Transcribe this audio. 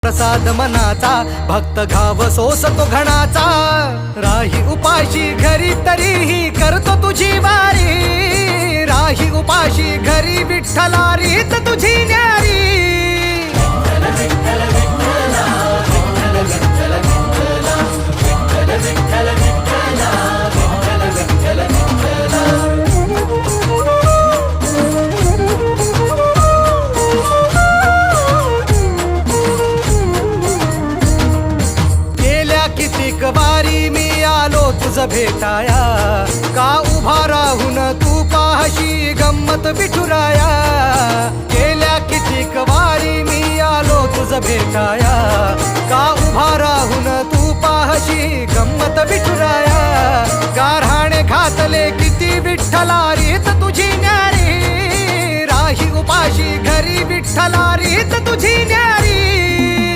प्रसाद मनाचा भक्त घाव सोसतो घणाचा राही उपाशी घरी तरीही करतो तुझी वारी राही उपाशी घरी विठ्ठला रीत तुझी न्यारी कितीक वारी मी आलो तुझ भेटाया का उभा राहून तू पाहशी गंमत विठुराया गेल्या कितीक वारी मी आलो तुझ भेटाया का उभा राहून तू पाहशी गंमत विठुराया गारहाणे घातले किती विठ्ठला रीत तुझी न्यारी राही उपाशी घरी विठ्ठला रीत तुझी न्यारी